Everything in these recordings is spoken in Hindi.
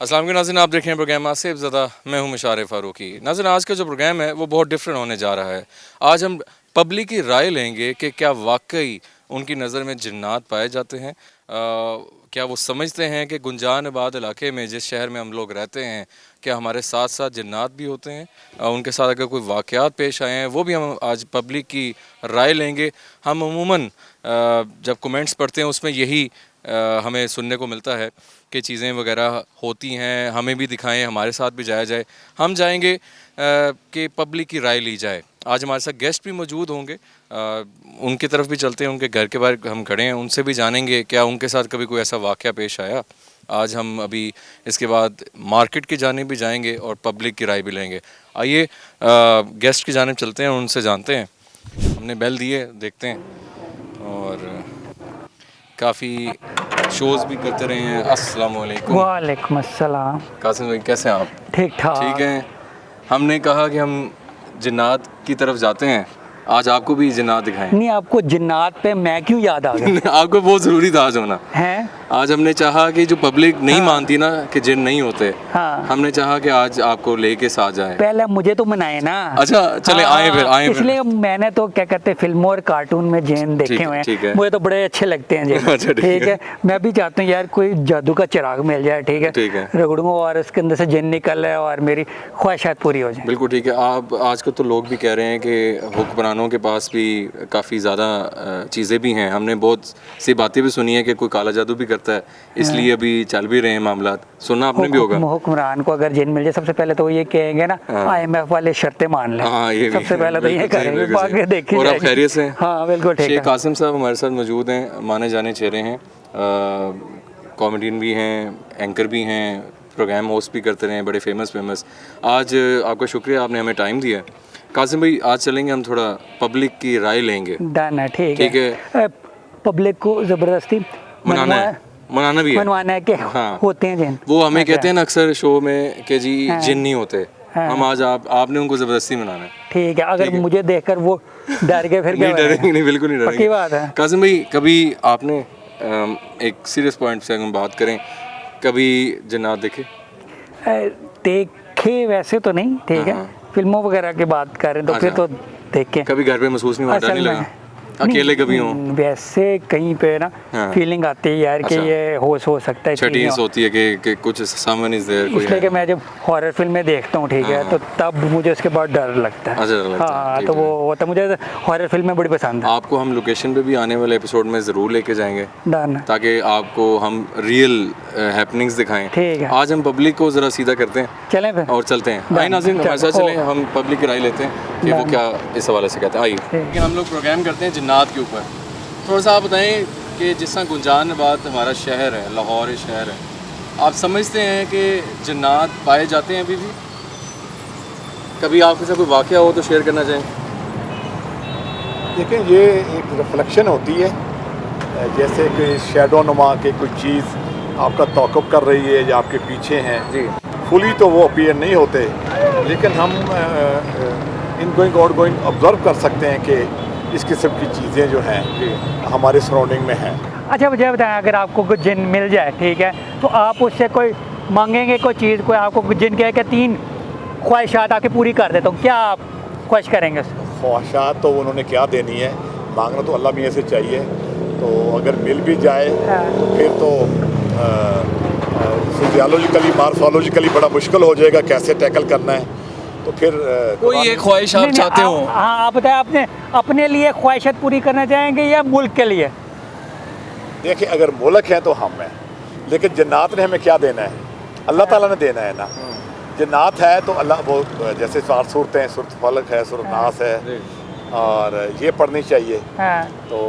अस्सलाम वालेकुम नाज़रीन, आप देख रहे हैं प्रोग्राम आसिफ ज़दा। मैं हूं मुशार फ़ारूकी। नाज़रीन, आज का जो प्रोग्राम है वो बहुत डिफरेंट होने जा रहा है। आज हम पब्लिक की राय लेंगे कि क्या वाकई उनकी नज़र में जिन्नात पाए जाते हैं। क्या वो समझते हैं कि गुंजान आबाद इलाके में, जिस शहर में हम लोग रहते हैं, क्या हमारे साथ साथ जिन्नात भी होते हैं। उनके साथ अगर कोई वाक़यात पेश आए हैं वो भी हम आज पब्लिक की राय लेंगे। हम अमूमन जब कमेंट्स पढ़ते हैं उसमें यही हमें सुनने को मिलता है कि चीज़ें वगैरह होती हैं, हमें भी दिखाएं, हमारे साथ भी जाया जाए। हम जाएंगे कि पब्लिक की राय ली जाए। आज हमारे साथ गेस्ट भी मौजूद होंगे, उनकी तरफ भी चलते हैं, उनके घर के बाहर हम खड़े हैं, उनसे भी जानेंगे क्या उनके साथ कभी कोई ऐसा वाक़या पेश आया। आज हम अभी इसके बाद मार्केट की जानिब भी जाएंगे और पब्लिक की राय भी लेंगे। आइए गेस्ट की जानिब चलते हैं, उनसे जानते हैं। हमने बेल दिए, देखते हैं। और काफ़ी शोज़ भी करते रहे हैं। अस्सलाम वालेकुम। वालेकुम अस्सलाम। कासिम भाई, कैसे हैं आप? ठीक ठाक। ठीक हैं। हमने कहा कि हम जिन्नात की तरफ जाते हैं, आज आपको भी जिन्नात दिखाएं। नहीं, आपको जिन्नात पे मैं क्यों याद आ गया? आपको बहुत ज़रूरी था आज होना। हैं? आज हमने चाहा कि जो पब्लिक नहीं हाँ। मानती ना कि जिन नहीं होते, हाँ। हमने चाहा कि आज आपको लेके साथ जाए। पहले मुझे तो मनाए ना। अच्छा चले, हाँ, आए फिर, आए फिर। इसलिए मैंने तो क्या कहते हैं, फिल्मों और कार्टून में जैन देखे हुए ठीक हैं, है। मुझे तो बड़े अच्छे लगते हैं जैन। अच्छा, ठीक ठीक है। है, मैं भी चाहता हूँ यार कोई जादू का चिराग मिल जाए, ठीक ठीक है, है। रगड़ूंगा और उसके अंदर से जिन निकले और मेरी ख्वाहिशात पूरी हो जाए। बिल्कुल ठीक है। आप आजकल तो लोग भी कह रहे हैं कि हुक्मरानों के पास भी काफ़ी ज़्यादा चीज़ें भी हैं। हमने बहुत सी बातें भी सुनी है कि कोई काला जादू भी करता है, इसलिए अभी चल भी रहे हैं मामला। सुना आपने भी होगा। हुक्मरान को अगर जिन मिल जाए, सबसे पहले तो ये कहेंगे ना, IMF वाले शर्तें मान लें। हाँ, ये भी सबसे पहले तो ये करेंगे, बाकी देखिए। और आप खैरियत से? हाँ बिल्कुल ठीक है। शेख कासिम साहब हमारे साथ मौजूद हैं, माने जाने चेहरे हैं, कॉमेडियन भी हैं, एंकर भी हैं, प्रोग्राम होस्ट भी करते रहे हैं, बड़े फेमस। आज आपका शुक्रिया, आपने हमें टाइम दिया। कासिम भाई, आज चलेंगे हम थोड़ा पब्लिक की राय लेंगे। डन है, ठीक है। पब्लिक को ज़बरदस्ती मनाना भी है, मनवाना है कि हाँ। होते हैं जिन। वो हमें कहते हैं ना अक्सर शो में कि जी जिन नहीं होते। हाँ। हम आज आपने उनको ज़बरदस्ती मनाना है। ठीक है, अगर मुझे देखकर वो डर गए फिर क्या? नहीं डरेंगे, नहीं बिल्कुल नहीं डरेंगे। पक्की बात है। कासिम भाई, कभी आपने एक सीरियस पॉइंट से हम बात करें, कभी जिन्नात देखे? देखे वैसे तो नहीं, ठीक है, फिल्मों वगैरह की बात करें तो फिर तो देखे। कभी घर पे महसूस नहीं हुआ, डर नहीं लगा? अकेले कभी हो? वैसे कहीं पे ना फीलिंग आती है यार कि ये हो सकता है, छटीस होती है कि कुछ समवन इज देयर, कोई इसलिए कि मैं जब हॉरर फिल्में देखता हूँ, ठीक है, तो तब मुझे उसके बाद डर लगता है। हाँ, तो वो होता, मुझे हॉरर फिल्में बड़ी पसंद है। आपको हम लोकेशन पे भी आने वाले एपिसोड में ज़रूर लेके जाएंगे, ताकि आपको हम रियल हैपनिंग्स दिखाएं। ठीक है, आज हम पब्लिक को ज़रा सीधा करते हैं, चलें फिर और चलते हैं। आइए नाज़रीन, हमारे साथ चलें, हम पब्लिक की राय लेते हैं कि वो क्या इस हवाले से कहते हैं। आइए, हम लोग प्रोग्राम करते हैं जिन्नात के ऊपर। थोड़ा सा आप बताएं कि जिस तरह गुंजान आबाद हमारा शहर है, लाहौर शहर है, आप समझते हैं कि जिन्नात पाए जाते हैं अभी भी? कभी आपके साथ कोई वाक़या हो तो शेयर करना चाहें। देखें, ये एक रिफ्लेक्शन होती है, जैसे कि शैडो नुमा के कोई चीज़ आपका तौक़ुफ़ कर रही है या आपके पीछे हैं जी। फुली तो वो अपीयर नहीं होते, लेकिन हम in going out going observe कर सकते हैं कि इस किस्म की चीज़ें जो हैं हमारे सराउंडिंग में हैं। अच्छा मुझे बताएं, अगर आपको कुछ जिन मिल जाए, ठीक है, तो आप उससे कोई मांगेंगे कोई चीज़, कोई आपको जिन कहे कि 3 ख्वाहिशात आपकी पूरी कर देता हूँ, क्या आप ख्वाहिश करेंगे? ख्वाहिशात तो उन्होंने क्या देनी है, मांगना तो अल्लाह मियाँ से चाहिए। तो अगर मिल भी जाए तो फिर तो फिजियोलॉजिकली मार्फोलॉजिकली बड़ा मुश्किल हो जाएगा कैसे टैकल करना है। तो फिर कोई एक ख्वाहिश आप चाहते हो? हाँ, आप बताएं, आपने अपने लिए ख्वाहिशात पूरी करना चाहेंगे या मुल्क के लिए? देखिए, अगर मुल्क है तो हम हैं, लेकिन जन्नात ने हमें क्या देना है? अल्लाह ताला ने देना है ना। जन्नात है तो अल्लाह, वो जैसे 4 सूरतें हैं, सूरत फलक है, सूरत नास है, और ये पढ़नी चाहिए। तो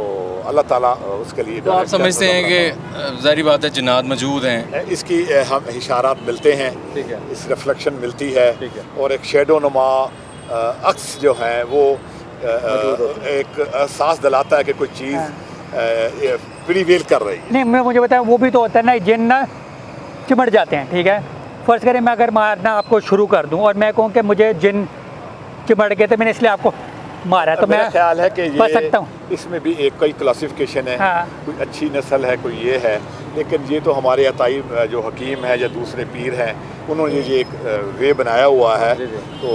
अल्लाह ताला उसके लिए। तो आप समझते हैं कि ज़ाहिर बात है जिन्नात मौजूद हैं, इसकी हम इशारात मिलते हैं, ठीक है, इस रिफ्लेक्शन मिलती है, ठीक है, और एक शैडो नुमा अक्स जो है वो एक एहसास दिलाता है कि कोई चीज़ प्रीवेल कर रही है। नहीं, मैं मुझे बताया, वो भी तो होता है ना, जिन ना चिमट जाते हैं, ठीक है। फ़र्ज़ करें मैं अगर मारना आपको शुरू कर दूं और मैं कहूं कि मुझे जिन चिमट गए थे, मैंने इसलिए आपको मारा है तो मेरा मैं ख्याल है कि पढ़ ये सकता हूँ। इसमें भी एक कोई क्लासिफिकेशन है, हाँ। कोई अच्छी नस्ल है, कोई ये है, लेकिन ये तो हमारे अताई जो हकीम है या दूसरे पीर हैं उन्होंने ये एक वे बनाया हुआ है। तो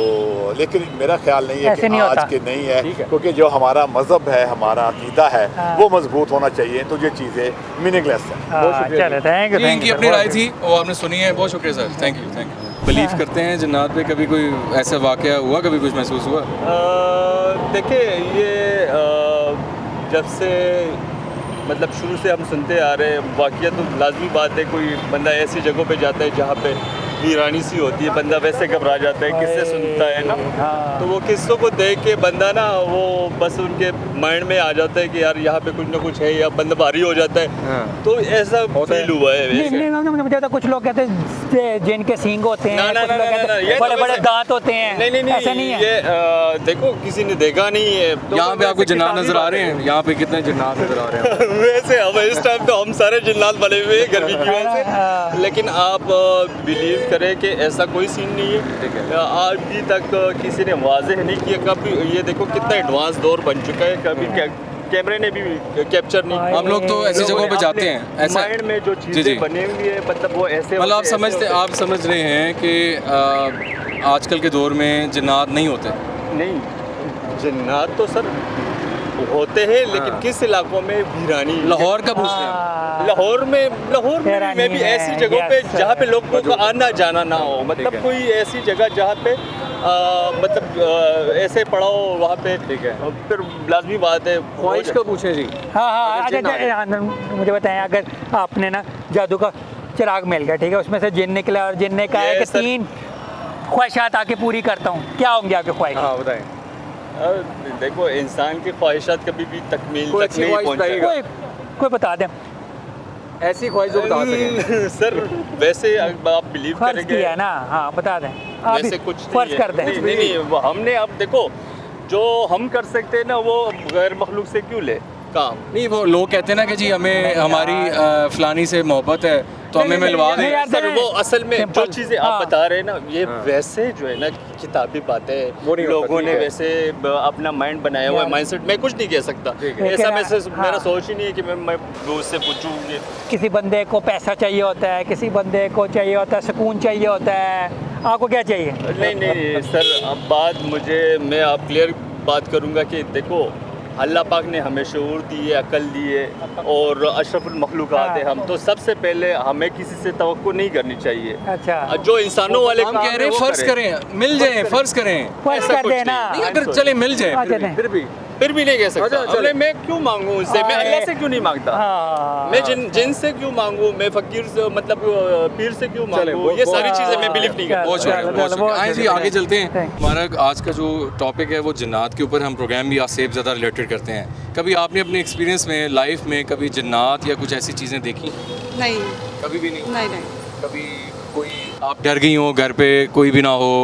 लेकिन मेरा ख्याल नहीं है ऐसे कि नहीं आज होता। के नहीं है, क्योंकि जो हमारा मज़हब है, हमारा अकीदा है, हाँ। वो मजबूत होना चाहिए, तो ये चीज़ें मीनिंगलेस हैं। चलो थैंक यू। ये इनकी अपनी राय थी और आपने सुनी है, बहुत शुक्रिया सर, थैंक यू। बिलीव करते हैं जिन्नात पे? कभी कोई ऐसा वाकया हुआ, कभी कुछ महसूस हुआ? देखिए ये जब से मतलब शुरू से हम सुनते आ रहे हैं, वाकया तो लाजमी बात है, कोई बंदा ऐसी जगहों पे जाता है जहाँ पे वीरानी सी होती है, बंदा वैसे घबरा जाता है, किस्से सुनता है ना, हाँ। तो वो किस्सों को देख के बंदा ना वो बस उनके माइंड में आ जाता है कि यार यहाँ पे कुछ ना कुछ है, या बंदा भारी हो जाता है। तो ऐसा फील हुआ है नहीं वैसे। नहीं, मुझे तो कुछ लोग कहते हैं जिनके सींग होते हैं, ना, ना, कुछ ना, लोग ना, कहते ना, हैं ये तो बड़े बड़े वैसे- दांत होते हैं। नहीं ऐसा नहीं है। ये देखो किसी ने देखा नहीं है तो यहाँ पे आपको वैसे जिन्नात किताबी नजर आ बात रहे है। हैं? यहाँ पे कितने जिन्नात नजर आ रहे हैं? वैसे हम इस टाइम तो हम सारे जिन्नात बने हुए हैं गर्मी की वजह हाँ। से, लेकिन आप बिलीव करें कि ऐसा कोई सीन नहीं है। आज भी तक किसी ने वाज़ेह नहीं किया। कभी ये देखो कितना एडवांस दौर बन चुका है, कभी कैमरे ने भी कैप्चर नहीं। हम लोग तो ऐसी जगहों पे जाते हैं, ऐसा माइंड में जो जी, जी। चीज़ें बनी हुई है, मतलब वो ऐसे मतलब आप होते- ऐसे होते- आप समझ रहे हैं कि आजकल के दौर में जिन्नात नहीं होते? नहीं, जिन्नात तो सर होते हैं, लेकिन किस इलाकों में वीरानी। लाहौर का पूछ रहे हैं? लाहौर में मैं भी ऐसी जगहों पे जहाँ पे लोगों का आना जाना ना हो, मतलब कोई ऐसी जगह जहाँ पे मतलब ऐसे पड़ा हो वहाँ पे, ठीक है, फिर लाजमी बात है। ख्वाहिश का पूछें जी। हाँ, अच्छा मुझे बताएं, अगर आपने ना जादू का चिराग मिल गया, ठीक है, उसमें से जिन निकला और जिन ने कहा है कि 3 ख्वाहिशात आके पूरी करता हूँ, क्या होंगी आपकी ख्वाहिश? हाँ बताएं। देखो इंसान की ख्वाहिशात कभी भी तकमील कोई तक अच्छी नहीं ख्वाहिश पहुँचेगा। कोई बता दें। ऐसी ख्वाहिश जो बता सकें। सर वैसे आप बिलीव फर्ज करेंगे, किया है ना, हाँ बता दें। आप वैसे भी कुछ फर्ज कर दें। नहीं, वो हमने अब देखो जो हम कर सकते हैं ना, वो गैर मखलूक से क्यों ले काम। नहीं, वो लोग कहते हैं ना कि जी हमें हमारी फलानी से मोहब्बत है तो हमें मिलवा नहीं, दें। यार, सर वो असल में जो Simple, चीज़ें आप हाँ। बता रहे हैं ना, ये वैसे जो है ना किताबी बातें वो नहीं होता, लोगों ठीक ने है। वैसे अपना माइंड बनाया हुआ है, यार। माइंडसेट मैं कुछ नहीं कह सकता। है। ऐसा लेकिन, मेरा हाँ। सोच ही नहीं है कि मैं उससे पूछूँ कि किसी बंदे को पैसा चाहिए होता है, किसी बंदे को चाहिए होता है सुकून चाहिए होता है, आपको क्या चाहिए? नहीं सर, अब बात मैं आप क्लियर बात करूँगा कि देखो अल्लाह पाक ने हमें शऊर दी है, अकल दी है और अशरफुल मखलूक़ात है हम, तो सबसे पहले हमें किसी से तवक्को नहीं करनी चाहिए। अच्छा, जो इंसानों वाले हम काम कह रहे है, हैं वो फर्ज करें, मिल जाए, फर्ज करें। फर्ज ऐसा कर कुछ देना। नहीं। नहीं, अगर चले मिल जाए अच्छा, नहीं। फिर भी नहीं कह सकता। अच्छा, चले। मैं क्यों मांगूं उससे? मैं अल्लाह से क्यों नहीं मांगता? हाँ, मैं जिन से क्यों मांगूं? मैं फकीर से मतलब पीर से क्यों मांगूं? ये सारी चीज़ें मैं बिलीव नहीं करता। बहुत शुक्रिया, चलो, बहुत चलो, शुक्रिया। आइए जी बहुत आगे चलते हैं। Thank हमारा आज का जो टॉपिक है वो जिन्नात के ऊपर हम प्रोग्राम भी आज सेब ज़्यादा रिलेटेड करते हैं। कभी आपने अपने एक्सपीरियंस में लाइफ में कभी जिन्नात या कुछ ऐसी चीज़ें देखी? नहीं कभी भी नहीं? नहीं कभी कोई आप डर गई हो, घर पे कोई भी ना हो?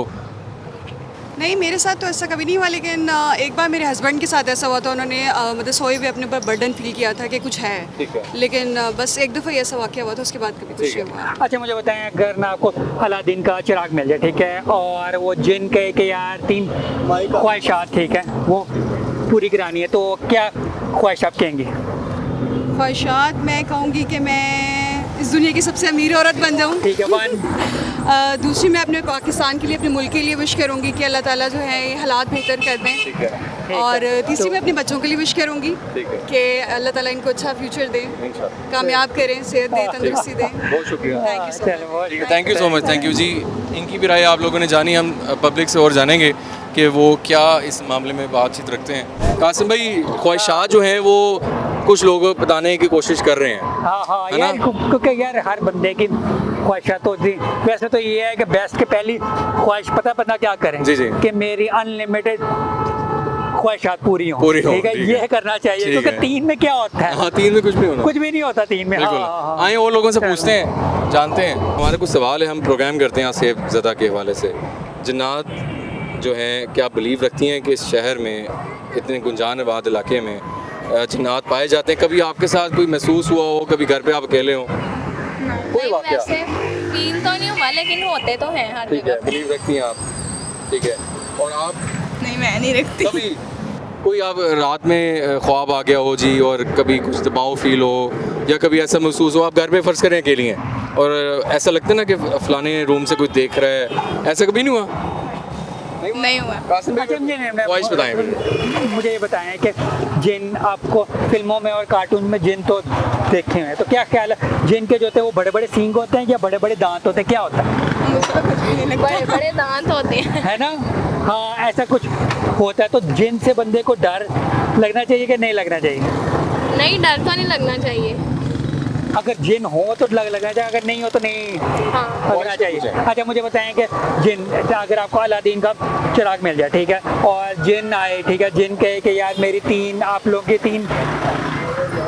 नहीं, मेरे साथ तो ऐसा कभी नहीं हुआ, लेकिन एक बार मेरे हस्बैंड के साथ ऐसा हुआ था। उन्होंने मतलब सोए हुए अपने ऊपर बर्डन फील किया था कि कुछ है, ठीक है। लेकिन बस एक दफ़ा ही ऐसा वाक़या हुआ था, उसके बाद कभी कुछ नहीं हुआ। अच्छा मुझे बताएं, अगर ना आपको अलादीन का चिराग मिल जाए, ठीक है, और वो जिन कहे कि यार 3 ख्वाहिशात, ठीक है, वो पूरी करानी है, तो क्या ख्वाहिश आप कहेंगी? ख्वाहिशात मैं कहूँगी कि मैं इस दुनिया की सबसे अमीर औरत बन जाऊँ। ठीक है, 1 दूसरी मैं अपने पाकिस्तान के लिए, अपने मुल्क के लिए विश करूँगी कि अल्लाह ताला जो है ये हालात बेहतर कर दें। और तीसरी मैं अपने बच्चों के लिए विश करूँगी कि अल्लाह ताला इनको अच्छा फ्यूचर दें, कामयाब करें, सेहत दें, तंदुरुस्ती दें। बहुत शुक्रिया। Thank you so much. Thank you so much, thank you ji. इनकी भी राय आप लोगों ने जानी, हम पब्लिक से और जानेंगे कि वो क्या इस मामले में बातचीत रखते हैं। कासिम भाई, ख्वाहिशात जो हैं वो कुछ लोग बताने की कोशिश कर रहे हैं। हाँ है यार, ना? क्योंकि यार हर बंदे की ख्वाहिशात होती। वैसे तो ये है कि बेस्ट के पहली ख्वाहिश पता क्या करें, जी, जी। कि मेरी अनलिमिटेड ख्वाहिशात पूरी हों, पूरी हों, ठीक है, ठीक है। ये करना चाहिए, ठीक क्योंकि है। 3 में क्या होता है? हाँ, 3 में कुछ भी होना। कुछ भी नहीं होता 3 में। बिल्कुल। हाँ। आए और लोगों से पूछते हैं, जानते हैं। हमारे कुछ सवाल है, हम प्रोग्राम करते हैं सेब ज़दा के हवाले से। जिन्नात जो हैं, क्या बिलीव रखती हैं कि इस शहर में, इतने गुंजान आबाद इलाके में जिन्नात पाए जाते हैं? कभी आपके साथ कोई महसूस हुआ हो, कभी घर पे आप अकेले हो? नहीं, वैसे फील तो नहीं हुआ, लेकिन होते तो हैं हर ठीक है, जगह। बिलीव रखती हैं आप, ठीक है। और आप नहीं, मैं नहीं रखती। कभी कोई आप रात में ख्वाब आ गया हो जी और कभी कुछ दबाव फील हो या कभी ऐसा महसूस हो, आप घर पे फ़र्ज़ करें अकेली हैं और ऐसा लगता है ना कि फ़लाने रूम से कोई देख रहा है, ऐसा कभी नहीं हुआ? नहीं हुआ। ख्वाहिश बताएं मुझे। मुझे ये बताएं कि जिन आपको फिल्मों में और कार्टून में जिन तो देखे हैं, तो क्या ख्याल है जिन के जो होते हैं वो बड़े बड़े सींग होते हैं या बड़े बड़े दांत होते हैं, क्या होता है? बड़े बड़े दांत होते हैं। है ना? हाँ, ऐसा कुछ होता है। तो जिन से बंदे को डर लगना चाहिए कि नहीं लगना चाहिए? नहीं, डर तो नहीं लगना चाहिए। अगर जिन हो तो लगना चाहिए, अगर नहीं हो तो नहीं हाँ। लगना चाहिए। अच्छा मुझे बताएं कि जिन, अगर आपको अलादीन का चिराग मिल जाए, ठीक है, और जिन आए, ठीक है, जिन कहे कि यार मेरी आप लोगों की 3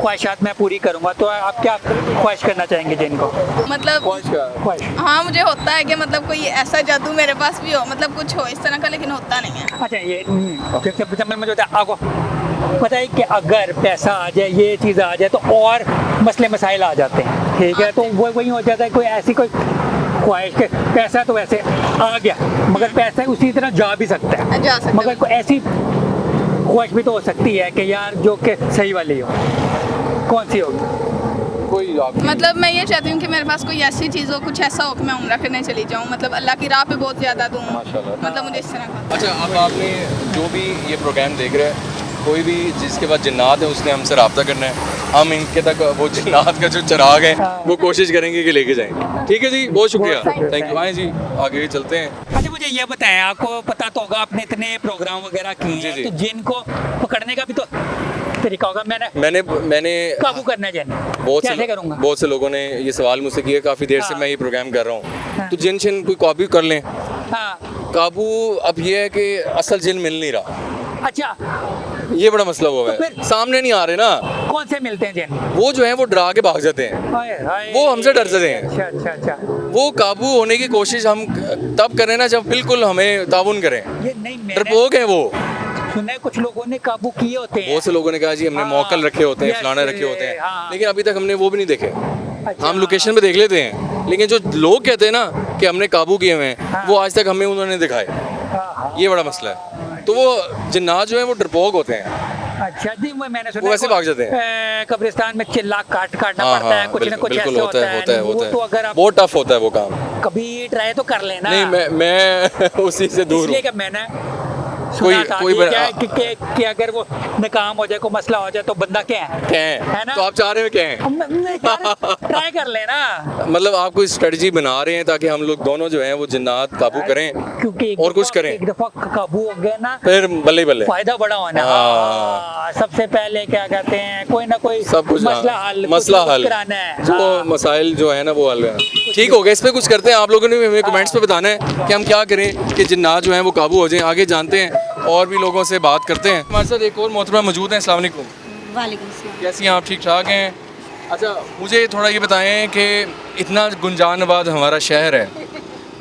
ख्वाहिशात मैं पूरी करूंगा, तो आप क्या ख्वाहिश करना चाहेंगे जिन को? मतलब ख्वाहिश। हाँ, मुझे होता है कि मतलब कोई ऐसा जादू मेरे पास भी हो, मतलब कुछ हो इस तरह का, लेकिन होता नहीं है। अच्छा ये मुझे होता है, आपको पता है कि अगर पैसा आ जाए, ये चीज़ आ जाए, तो और मसले मसाइल आ जाते हैं, ठीक है, तो वो वही हो जाता है। कोई ऐसी कोई ख्वाहिश के पैसा तो वैसे आ गया, मगर पैसा उसी तरह जा भी सकता है, जा सकता मगर कोई ऐसी ख्वाहिश भी तो हो सकती है कि यार जो कि सही वाली हो, कौन सी होगी? कोई आप मतलब मैं ये चाहती हूँ कि मेरे पास कोई ऐसी चीज़ हो, कुछ ऐसा हो कि मैं उम्रा करने चली जाऊँ, मतलब अल्लाह की राह पे बहुत ज़्यादा दूँ, मतलब मुझे इस तरह का। अच्छा, अब आपने जो भी ये प्रोग्राम देख रहे हैं, कोई भी जिसके पास जिन्नात है उसने हमसे रब्ता करना है, हम इनके तक वो जिन्नात का जो चिराग है वो कोशिश करेंगे कि लेके जाएं। ठीक है जी, बहुत शुक्रिया, थैंक यू। आए जी, आगे चलते हैं। अच्छा मुझे ये बताएं, आपको पता तो होगा, आपने इतने प्रोग्राम वगैरह किए हैं, जी। तो जिनको पकड़ने का भी तो तरीका होगा। मैंने काबू करना है जिन, कैसे करूँगा? बहुत से लोगों ने ये सवाल मुझसे किया, काफ़ी देर से हाँ। मैं ये प्रोग्राम कर रहा हूँ। हाँ। तो जिन शिन कोई काबू कर लें, हाँ, काबू अब ये है कि असल जिन मिल नहीं रहा, अच्छा ये बड़ा मसला हुआ तो है, फिर- सामने नहीं आ रहे ना, कौन से मिलते हैं जिन? वो जो है वो डरा के भाग जाते हैं, हाय, हाय। वो हमसे डर जाते हैं। अच्छा अच्छा अच्छा, वो काबू होने की कोशिश हम तब करें ना जब बिल्कुल हमें ताउन करें। ये नहीं, मैंने डरपोक हैं वो। सुना है कुछ लोगों ने काबू किए होते हैं। बहुत से लोगों ने कहा जी हमने हाँ, मौकल रखे होते हैं, yes, फलाने रखे होते हैं, हाँ। लेकिन अभी तक हमने वो भी नहीं देखे। अच्छा, हम लोकेशन पे देख लेते हैं, लेकिन जो लोग कहते हैं ना कि हमने काबू किए हुए हैं, हाँ। वो आज तक हमें उन्होंने दिखाए। हाँ, हाँ। ये बड़ा मसला है। तो वो जिन्नात जो है वो डरपोक होते हैं, अच्छा जी, मैंने सुना वो वैसे भाग जाते हैं कब्रिस्तान में चिल्ला काटना हाँ पड़ता है, हाँ, कुछ ना कुछ बिल्कुल ऐसे होता है, होता है, वो होता है। तो अगर आप बहुत टफ होता है वो काम। कभी ट्राई तो कर लेना। नहीं, मैं उसी से दूर इसलिए हूँ। कि मैंने कोई- सुना था कोई कि बड़ा- क्या कि अगर वो नाकाम हो जाए, कोई मसला हो जाए, तो बंदा क्या है? क्या है है ना? तो आप चाह रहे हैं क्या है? ट्राई कर लेना, मतलब आप कोई स्ट्रेटजी बना रहे हैं ताकि हम लोग दोनों जो हैं वो जिन्नात काबू करें क्योंकि और कुछ करें, एक दफा काबू हो गए ना, फिर बल्ले बल्ले फायदा बड़ा होना। हाँ। हाँ, सबसे पहले क्या कहते हैं, कोई ना कोई सब कुछ मसला हल, मसला कुछ ना हल कुछ कराना है। जो हाँ। मसाइल जो है ना वो हल है। ठीक हो गया, इस पे कुछ करते हैं। आप लोगों ने भी हमें कमेंट्स पे बताना है कि हम क्या करें कि जिन्नात जो हैं वो काबू हो जाएं। आगे जानते हैं और भी लोगों से बात करते हैं। हमारे साथ एक और मोहतरमा मौजूद हैं। अस्सलाम वालेकुम, वालेकुम सलाम। कैसी हैं आप? ठीक ठाक हैं? अच्छा, मुझे थोड़ा ये बताएं कि इतना गुंजानाबाद हमारा शहर है,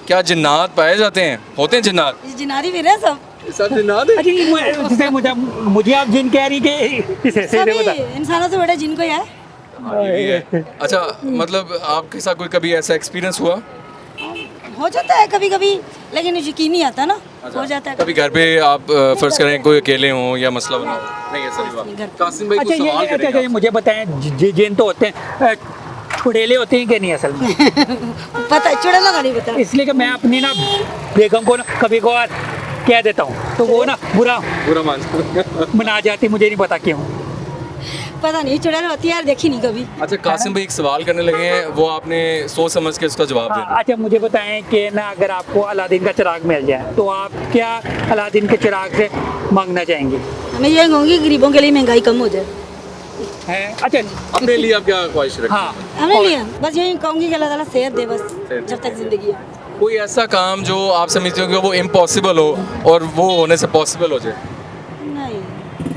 क्या जिन्नात पाए जाते हैं? होते हैं जिन्नात? ये जिनारी भी रहे सब सब जिन्नात अच्छा, ये मुझे आप जिन कह रही कि इसे सभी बता। इंसानों से बड़ा जिनको है। अच्छा, मतलब आपके साथ कोई कभी ऐसा एक्सपीरियंस हुआ? हो जाता है कभी कभी, लेकिन यकीन नहीं आता ना। हो जाता है कभी घर पे आप फर्ज करें कोई अकेले हों या मसला बना हो? नहीं, ऐसा नहीं घर हुआ। पे। कासिम भाई अच्छा कुछ ये सवाल अच्छा, करेंगे अच्छा, मुझे बताएं, जिन तो होते हैं, चुड़ैले होते हैं कि नहीं असल में? पता चुड़ैलों का नहीं पता। इसलिए कि मैं अपनी ना बेगम को ना कभी कभार कह देता हूँ, तो वो ना बुरा बुरा मान मना जाती, मुझे नहीं पता क्यों। पता नहीं चुड़ैल होती है यार, देखी नहीं कभी। अच्छा, कासिम भाई एक सवाल करने लगे हैं, वो आपने सोच समझ के उसका जवाब हाँ, देना। अच्छा मुझे बताएं कि ना अगर आपको अलादीन का चिराग मिल जाए, तो आप क्या अलादीन के चिराग से मांगना चाहेंगे? मैं ये कहूँगी गरीबों के लिए महंगाई कम हो जाए। हैं? अच्छा, अपने लिए आप क्या ख्वाहिश रखें? हाँ, हमें लिए बस यही कहूँगी कि अल्लाह ताला सेहत दे, बस जब तक जिंदगी है। कोई ऐसा काम जो आप समझते हो कि वो इम्पॉसिबल हो और वो होने से पॉसिबल हो जाए? नहीं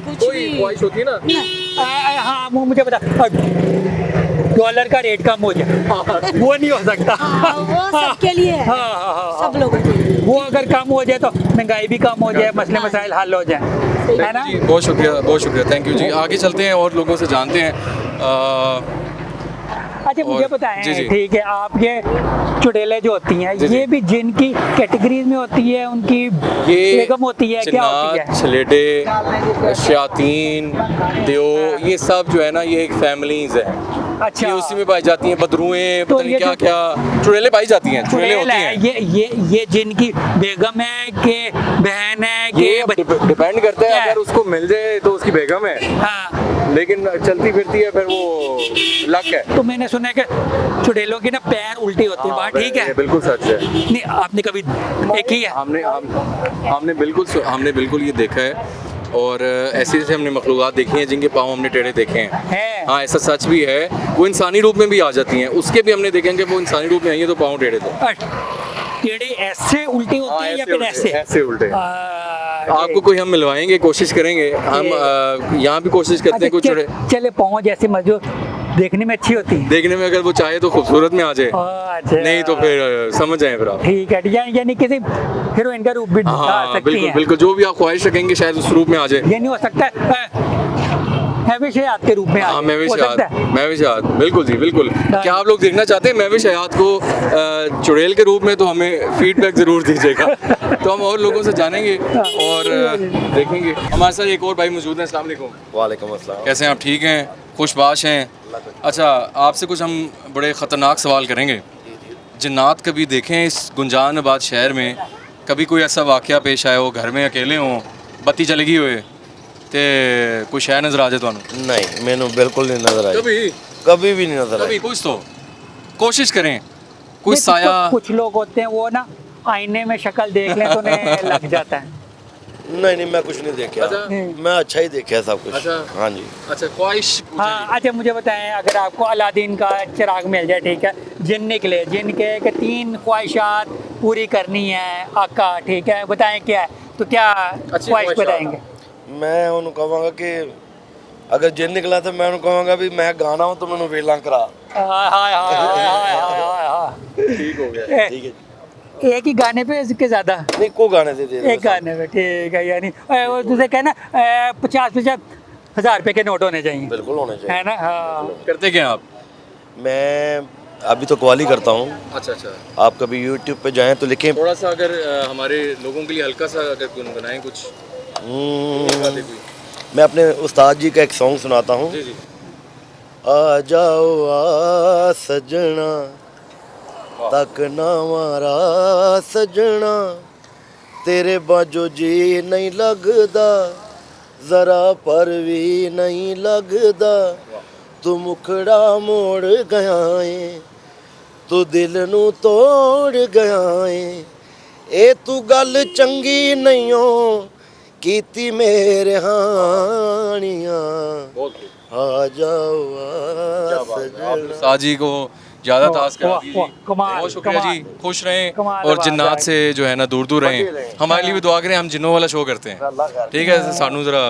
कुछ कोई भी ख्वाहिश होती है ना? नहीं। हाँ मुझे बता, डॉलर का रेट कम हो जाए, वो नहीं हो सकता। हाँ, वो सबके लिए है, हाँ, हाँ, हाँ, सब लोगों के लिए। वो अगर कम हो जाए तो महंगाई भी कम हो जाए, मसले मसाइल हल हो जाए, है ना? जी, बहुत शुक्रिया, बहुत शुक्रिया, थैंक यू जी। आगे चलते हैं और लोगों से जानते हैं। अच्छा मुझे और- बताएं, जी जी ठीक है, आप ये चुड़ैलें जो होती हैं जी, जी। ये भी जिन की कैटेगरीज में होती है, उनकी ये बेगम होती है, क्या होती जिन्नात, है? छलेडे, शयातीन, देव, ये सब जो है ना ये एक फैमिलीज है। अच्छा, ये उसी में पाई जाती हैं, बदरुएं, तो पता नहीं ये क्या जो- क्या चुड़ैलें पाई जाती हैं, चुड़ैलें होती चुड़ैल हैं। है, ये जिनकी बेगम है कि बहन है कि ये डिपेंड करता क्या है, है? अगर उसको मिल जाए तो उसकी बेगम है, हाँ, लेकिन चलती फिरती है फिर वो लक है। तो मैंने सुना है कि चुड़ैलों की ना पैर उल्टी होती है, बात ठीक ये है? बिल्कुल सच है। नहीं, आपने कभी देखी है? हमने बिल्कुल ये देखा है, और ऐसे जैसे हमने मखलूक़ात देखी हैं जिनके पाँव हमने टेढ़े देखे हैं। है। हाँ, ऐसा सच भी है, वो इंसानी रूप में भी आ जाती हैं, उसके भी हमने देखे हैं कि वो इंसानी रूप में आई है तो पाँव टेढ़े थे। टेढ़े ऐसे उल्टी होती है या फिर ऐसे? ऐसे उल्टे। आ, आपको कोई हम मिलवाएंगे, कोशिश करेंगे हम, यहाँ भी कोशिश करते हैं कुछ चुड़े चले पाँव जैसे मजो देखने में अच्छी होती है। देखने में, अगर वो चाहे तो खूबसूरत में आ जाए, अच्छा। नहीं तो फिर समझ जाए फिर आप। ठीक है, यानी किसी हीरोइन का रूप भी धार हाँ सकती बिल्कुल है। बिल्कुल, जो भी आप ख्वाहिश रखेंगे शायद उस रूप में आ जाए। ये नहीं हो सकता महविश हयात के रूप में हाँ, महविश हो सकता है? हयात, बिल्कुल जी बिल्कुल। क्या आप लोग देखना चाहते हैं महविश हयात को चुड़ैल के रूप में, तो हमें फीडबैक ज़रूर दीजिएगा, तो हम और लोगों से जानेंगे और देखेंगे। हमारे साथ एक और भाई मौजूद हैं। अस्सलाम वालेकुम। वालेकुम अस्सलाम। कैसे हैं आप? ठीक हैं, खुशबाश हैं? अच्छा, आपसे कुछ हम बड़े ख़तरनाक सवाल करेंगे। जिन्नात कभी देखें इस गुंजानाबाद शहर में, कभी कोई ऐसा वाक़या पेश आया हो, घर में अकेले हों, बत्ती चली गई होए ते कोई शह नज़र आ जाए तुहानू? नहीं, मैनू बिल्कुल नहीं नजर आई, कभी कभी भी नहीं नजर कभी आई। कुछ तो कोशिश करें, कुछ नहीं, साया। कुछ लोग होते हैं वो ना आईने में शक्ल देख लें तो उन्हें लग जाता है। नहीं नहीं, मैं कुछ नहीं देखा, अच्छा। मैं अच्छा ही देखा है सब कुछ। अच्छा। हाँ जी। अच्छा, ख्वाहिश हाँ, अच्छा मुझे बताएं, अगर आपको अलादीन का चिराग मिल जाए, ठीक है, जिन निकले, जिन के 3 ख्वाहिशात पूरी करनी है आका, ठीक है, बताएं क्या है, तो क्या ख्वाहिश ख्वाहिशात। बताएंगे? मैं उन्होंने कहूँगा कि अगर जिन निकला तो मैं उन्होंने कहूँगा भी मैं गाना हूँ तो मैंने वेला करा। हाय हाय हाय हाय हाय हाय। ठीक हो गया। ठीक है। एक ही गाने पे इसके ज्यादा? नहीं, को गाने दे दे एक गाने पे, ठीक है, यानी वो दूसरे कहना 50-50 हज़ार रुपए के नोट होने चाहिए, बिल्कुल होने चाहिए। है ना? हाँ। करते क्या हैं आप? मैं अभी तो कवाली करता हूँ। अच्छा अच्छा, आप कभी यूट्यूब पे जाएं तो लिखें थोड़ा सा अगर हमारे लोगों के लिए हल्का सा अगर गुनगुनाएं कुछ गाते कोई। मैं अपने उस्ताद जी का एक सॉन्ग सुनाता हूँ। जी जी। आ जाओ आ सजना, तक ना मारा सजना, तेरे बाजो जी नहीं लगदा, जरा पर भी नहीं लगदा, तू मुखड़ा मोड़ गया है, तू दिल नू तोड़ गया है, ए तू गल चंगी नहीं हो कीती मेरे हानिया, आ जाओ आ सजना। साजी को ज़्यादा ताश करा वाह, दीजिए। वाह, कमाल, बहुत शुक्रिया कमाल। जी, खुश रहें कमाल और बात जिन्नात है। से जो है ना दूर दूर रहें। हमारे लिए भी दुआ करें, हम जिन्नों वाला शो करते हैं, ठीक है? सानू जरा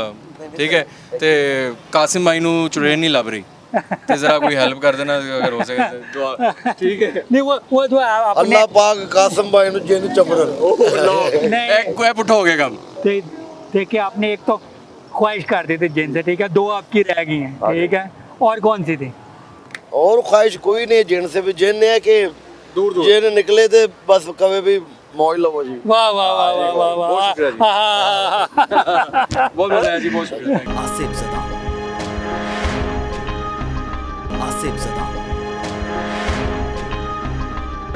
ठीक है, ते कासिम भाई नू चुड़ैल नहीं लभ रही, ते जरा कोई हेल्प कर देना अगर हो सके तो दुआ, ठीक है? नहीं, वो जो आपने अल्लाह पाक कासिम भाई नु जिन चपड़न। नहीं, कोई पुट्ठा हो गया काम। देखिए, आपने एक तो ख्वाहिश कर दी थी जिन से, ठीक है, 2 आपकी रह गई हैं, ठीक है, और कौन सी थी? और ख्वाहिश कोई नहीं, जिन से भी जिन है कि दूर दूर। जिन निकले थे बस कभी भी मौज लवो जी। वाह वाह वाह वाह वाह वाह, बहुत शुक्रिया जी। हाँ। बहुत मजा आया जी, बहुत शुक्रिया। आसिफ ज़दा, आसिफ ज़दा।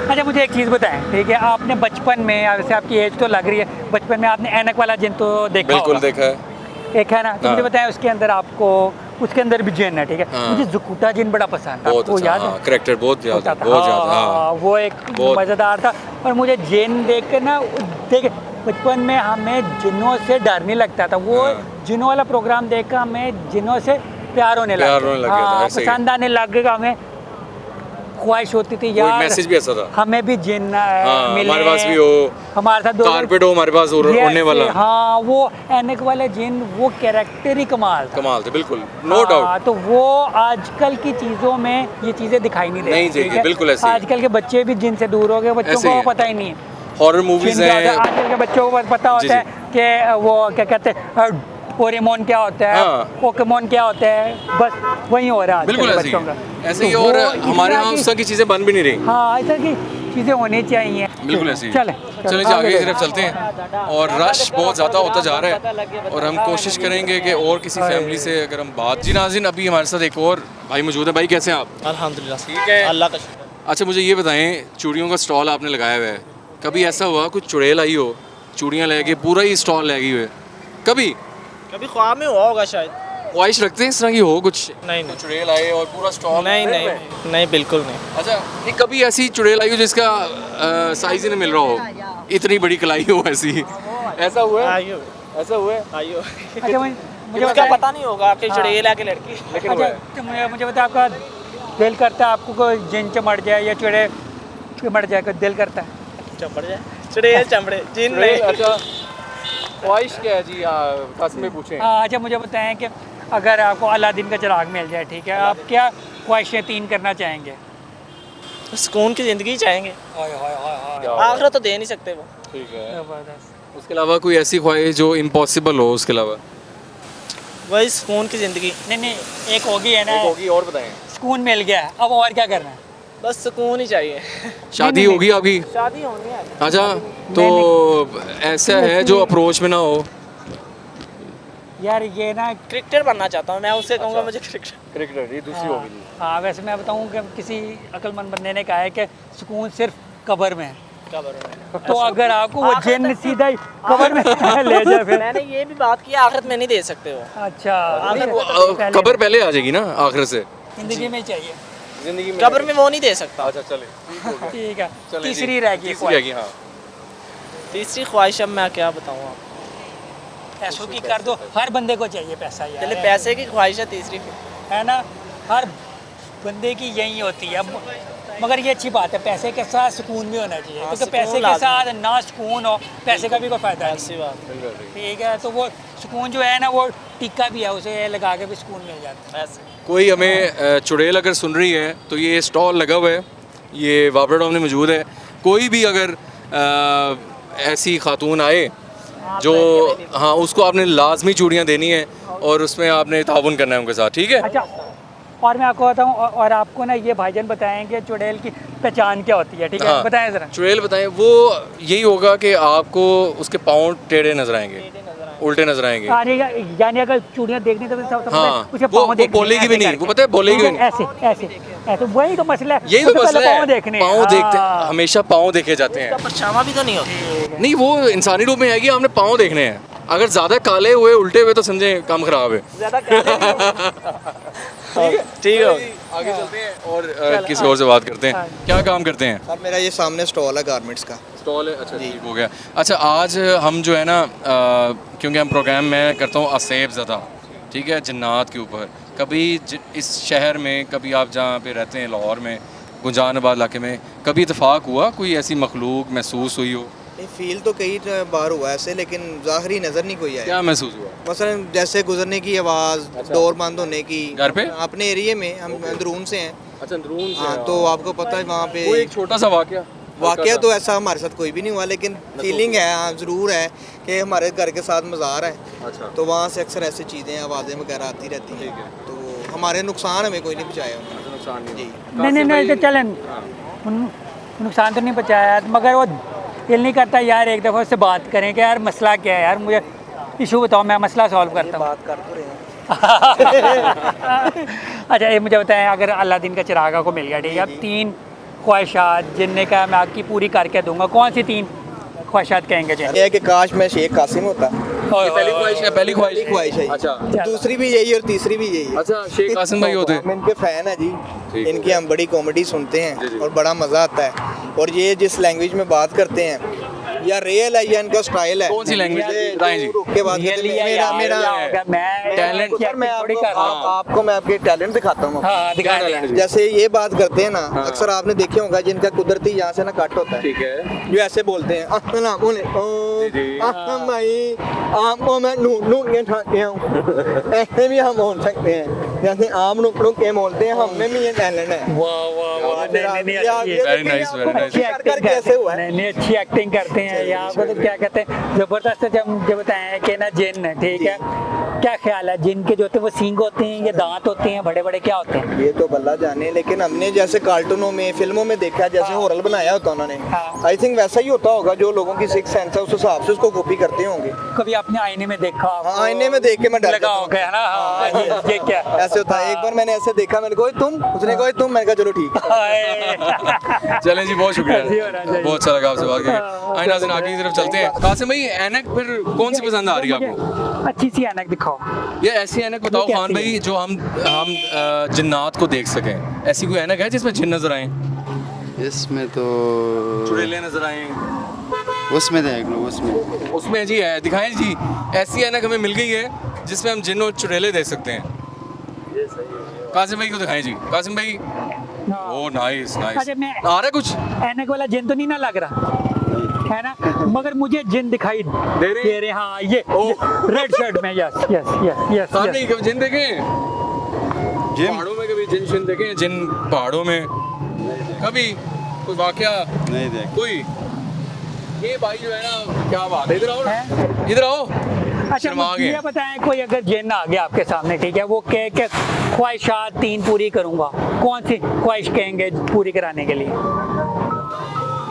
अच्छा, मुझे एक चीज़ बताएं, ठीक है, आपने बचपन में, वैसे आपकी एज तो लग रही है, बचपन में आपने ऐनक वाला जिन तो देखा बिल्कुल होगा। देखा है। एक है ना, तो मुझे हाँ। बताएं उसके अंदर आपको, उसके अंदर भी जिन है, ठीक है, हाँ। मुझे जुकुटा जिन बड़ा पसंद था, बहुत आपको अच्छा, याद हाँ, है? करैक्टर बहुत होता ज़्यादा, था। बहुत ज़्यादा, हाँ, हाँ। वो एक बहुत। मज़ेदार था। और मुझे जिन देख कर ना, देख बचपन में हमें जिनों से डर नहीं लगता था, वो हाँ। जिनों वाला प्रोग्राम देख कर हमें जिनों से प्यार होने प्यार लगा, होने लग गया था, ऐसे ही। पसंद आने लग गया, हमें ख्वाहिश होती थी यार, मैसेज भी ऐसा था। हमें भी जिन हाँ, मिले, हमारे पास भी हो, हमारे साथ कारपेट हो हमारे पास उड़ने वाला। हाँ, वो ऐनक वाले जिन, वो कैरेक्टर ही कमाल था। कमाल थे, बिल्कुल, नो डाउट। तो वो आजकल की चीज़ों में ये चीज़ें दिखाई नहीं नहीं देती, जी, ठीक है? बिल्कुल ऐसे ही। आजकल के बच्चे भी जिनसे दूर हो गए, बच्चों ऐसे ही को है। पता ही नहीं है हॉरर मूवीज जिन क्या होता है। हैं। आजकल के बच्चों को पता जी, होता है कि वो क्या कहते हैं, पोकेमोन क्या होता है, हाँ। पोकेमोन क्या होता है, बस वही हो रहा है बिल्कुल आजकल ऐसे ही बच्चों है। का। ऐसे ही तो और वो इस हमारे तरह यहाँ की- उस तरह की चीज़ें बन भी नहीं रही। हाँ, ऐसा की चीज़ें होनी चाहिए। बिल्कुल ऐसी चले चले जी आगे की तरफ चलते हैं। और रश बहुत ज़्यादा होता जा रहा है और हम कोशिश करेंगे कि और किसी फैमिली से अगर हम बात। जी नाज़रीन, अभी हमारे साथ एक और भाई मौजूद है। भाई कैसे हैं आप? अल्हम्दुलिल्लाह ठीक है। अल्लाह का शुक्र। अच्छा मुझे ये बताएं, चूड़ियों का स्टॉल आपने लगाया हुआ है, कभी ऐसा हुआ कुछ चुड़ैल आई हो, चूड़ियाँ ले गए, पूरा ही स्टॉल ले गई हुए? कभी कभी ख्वाब में हुआ होगा शायद। ख्वाहिश रखते हैं इस तरह की हो कुछ? नहीं तो नहीं चुड़ैल आए और पूरा स्टॉल? नहीं नहीं नहीं बिल्कुल नहीं। अच्छा नहीं, कभी ऐसी चुड़ैल आई हो जिसका साइज ही नहीं मिल रहा हो, इतनी बड़ी कलाई हो ऐसी? ऐसा हुआ है? आइयो ऐसा हुआ है? आइयो अच्छा मुझे उसका बताएं- पता नहीं होगा कि चुड़ैल है कि लड़की। लेकिन हुआ है। अच्छा, तो मुझे बता, आपका दिल करता है आपको कोई जिन चमड़ जाए या चुड़ैल चमड़ जाए, कोई दिल करता है? चमड़ जाए चुड़ैल चमड़े जिन चुड़ैल, नहीं। अच्छा ख्वाहिश क्या है जी? खास में पूछें। हाँ, अच्छा मुझे बताएं कि अगर आपको अलादीन का चिराग मिल जाए, ठीक है, आप क्या ख्वाहिशें 3 करना चाहेंगे? सुकून की ज़िंदगी चाहेंगे। आखिरत तो दे नहीं सकते वो। ठीक है। ज़बरदस्त। उसके अलावा कोई ऐसी ख्वाहिश जो इम्पॉसिबल हो उसके अलावा? वही सुकून की ज़िंदगी। नहीं नहीं, एक होगी है ना, होगी और बताएं। सुकून मिल गया, अब और क्या करना है? बस सुकून ही चाहिए। शादी नहीं, होगी आपकी? शादी होनी है। अच्छा तो ऐसा है जो अप्रोच में ना हो? यार ये ना, क्रिकेटर बनना चाहता हूँ मैं, उससे कहूँगा मुझे क्रिकेटर। क्रिकेटर, ये दूसरी होगी। हाँ वैसे मैं बताऊँ कि किसी अक्लमंद बंदे ने कहा है कि सुकून सिर्फ कब्र में है। कब्र में। तो अगर आपको वो जिन सीधा ही कब्र में ले जाए फिर। मैंने ये भी बात की आखिरत में नहीं दे सकते वो। अच्छा, कब्र पहले आ जाएगी ना आखिर से? जिंदगी में ही चाहिए। जिंदगी में कब्र में वो नहीं दे सकता। अच्छा चले ठीक है, चलें जी। तीसरी रह गई तीसरी रहेगी। हाँ तीसरी ख्वाहिश अब मैं क्या बताऊँ आपको। पैसों की कर दो, हर बंदे को चाहिए पैसा यार। पहले पैसे की ख्वाहिश है तीसरी। है ना, हर बंदे की यही होती है। मगर ये अच्छी बात है, पैसे के साथ सुकून भी होना चाहिए, क्योंकि सुकून पैसे के लाजमी साथ ना सुकून हो, पैसे का भी कोई फायदा नहीं। ऐसी बात। ठीक है, तो वो सुकून जो है ना, वो टिक्का भी है, उसे लगा के भी सुकून मिल जाता है। ऐसे कोई हमें चुड़ैल अगर सुन रही है तो ये स्टॉल लगा हुआ है, ये वापरा टाउन में मौजूद है। कोई भी अगर ऐसी खातून आए जो, हाँ उसको आपने लाजमी चूड़ियाँ देनी है और उसमें आपने ताउन करना है उनके साथ, ठीक है? अच्छा, और मैं आपको बताऊँ, और आपको ना ये भाईजान बताएंगे चुड़ैल की पहचान क्या होती है, ठीक है? हाँ, बताएं ज़रा। चुड़ैल बताएं। वो यही होगा कि आपको उसके पाँव टेढ़े नजर आएंगे, उल्टे नजर आएंगे। यानी अगर चूड़ियाँ देखनी तो हाँ, उसे वो पाँव देखने बोलेगी हैं, भी ऐसे नहीं, करके। वो पता है बोलेगी भी नहीं। ऐसे ऐसे ऐसे, वही तो मसला है। यही तो उसे पहले मसला पाँव है, देखने हैं। पाँव देखते, हाँ। हमेशा पाँव देखे जाते हैं। परछावा भी तो नहीं होती। नहीं, वो इंसानी रूप में आएगी, हमने पाँव देखने हैं। अगर ज़्यादा काले हुए उल्टे हुए तो समझे काम खराब है। ठीक है। आगे चलते हैं और किसी और से बात करते हैं। क्या काम करते हैं? सर मेरा ये सामने स्टॉल है गारमेंट्स का। स्टॉल है, अच्छा ठीक हो गया। अच्छा आज हम जो है ना, क्योंकि हम प्रोग्राम मैं करता हूँ असेब ज़दा, ठीक है, जन्नात के ऊपर। कभी इस शहर में, कभी आप जहाँ पे रहते हैं लाहौर में, गुंजानाबाद इलाके में, कभी इत्तेफाक हुआ कोई ऐसी मखलूक महसूस हुई हो? नहीं फील तो कई बार हुआ ऐसे, लेकिन ज़ाहरी नज़र नहीं कोई आया। क्या महसूस हुआ? मसलन जैसे गुजरने की आवाज़, डोर बंद होने की। घर पे? अपने एरिया में, हम अंदरून से हैं। अच्छा अंदरून से। हाँ, तो आपको पता है वहाँ पे कोई एक छोटा सा वाक़या तो ऐसा हमारे साथ कोई भी नहीं हुआ, लेकिन फीलिंग है, हाँ ज़रूर है कि हमारे घर के साथ मज़ार है। अच्छा। तो वहाँ से अक्सर ऐसी चीज़ें, आवाज़ें वगैरह आती रहती हैं। तो हमारे नुकसान हमें कोई नहीं पहुँचाया उन्होंने। नुकसान जी। नहीं तो चलें, नुकसान तो नहीं पहुँचाया, मगर वो दिल नहीं करता यार एक दफ़ा उससे बात करें कि यार मसला क्या है, यार मुझे इशू बताओ, मैं मसला सॉल्व करता हूँ। बात कर तो रहे हैं। अच्छा ये मुझे बताएं, अगर अलादीन का चिराग को मिल गया, ठीक है, अब 3 ख्वाहिशात जिनने का मैं आपकी पूरी करके दूंगा, कौन सी 3 ख्वाहिशात कहेंगे जी? ये है कि काश मैं शेख कासिम होता। पहली ख्वाहिश है, पहली ख्वाहिश ख्वाहिश है। अच्छा। दूसरी भी यही और तीसरी भी यही है। अच्छा, शेख कासिम भाई होते हम इनके फ़ैन है जी। इनकी हम बड़ी कॉमेडी सुनते हैं और बड़ा मज़ा आता है। और ये जिस लैंग्वेज में बात करते हैं, या रियल है या इनका स्टाइल है। कौन सी लैंग्वेज बताएं जी? के बाद टैलेंट मैं आपको मैं आपके टैलेंट दिखाता हूँ। हाँ दिखा दें। जैसे ये बात करते हैं ना, अक्सर आपने देखे होगा जिनका कुदरती यहाँ से ना कट होता है, ठीक है, जो ऐसे बोलते हैं आपको मैं नूक ये ठाते हूँ, ऐसे भी हम बोल सकते हैं। जैसे आप नुक के बोलते हैं, हमें भी ये टैलेंट है। वाह वाह वाह, Very nice, very nice. अच्छी एक्टिंग कैसे हुआ है? नहीं अच्छी एक्टिंग करते हैं यहाँ को, तो क्या कहते हैं जबरदस्त है। जब बताएं कि ना जिन, ठीक है, क्या ख्याल है जिन के जो होते हैं वो सींग होते हैं या दांत होते हैं बड़े बड़े, क्या होते हैं? ये तो बल्ला जाने, लेकिन हमने जैसे कार्टूनों में फिल्मों में देखा, जैसे हॉरर बनाया होता उन्होंने, आई थिंक वैसा ही होता होगा। जो लोगों की सिक्स सेंस है उस हिसाब से उसको कॉपी करते होंगे। कभी आपने आईने में देखा? हाँ, आईने में देख के मैं डर लगा जाता हो हूँ। गया ना? हाँ, ये क्या ऐसे होता है। एक बार मैंने ऐसे देखा, मैंने कहा तुम, उसने कहा तुम, मैंने कहा चलो ठीक है। चलें जी, बहुत शुक्रिया, ऐसे ही होना चाहिए। बहुत अच्छा लगा आपसे बात करके। आइए नाज़रीन, आगे की तरफ चलते हैं। कासिम भाई, ऐनक फिर कौन सी पसंद आ रही है आपको? अच्छी सी ऐनक दिखाओ। ये ऐसी ऐनक बताओ खान भाई जो हम जिन्नात को देख सकें। ऐसी कोई ऐनक है जिसमें जिन नजर आए? इसमें तो चुड़ैले नजर आए? उसमें देख लो, उसमें उसमें जी है, दिखाएं जी। ऐसी ऐनक हमें मिल गई है जिसमें हम जिन और चुड़ैले देख सकते हैं। कासिम भाई को दिखाएं जी। कासिम भाई, ओ नाइस नाइस। अच्छा, मैं आ रहा है कुछ? ऐनक वाला जिन तो नहीं ना लग रहा है ना, मगर मुझे जिन दिखाई दे रहे। हाँ, ये रेड शर्ट में। Yes yes yes yes. साथ में कभी जिन देखे? पहाड़ों में कभी जिन शिन देखे? जिन पहाड़ों में कभी कोई वाकया नहीं देख कोई? ये भाई जो है ना, क्या बात है, इधर आओ ना, इधर आओ। अच्छा, शर्मा मुझे गए। ये बताएं, कोई अगर जिन आ गया आपके सामने, ठीक है, वो कह के ख्वाहिशात 3 पूरी करूंगा, कौन सी ख्वाहिश कहेंगे पूरी कराने के लिए?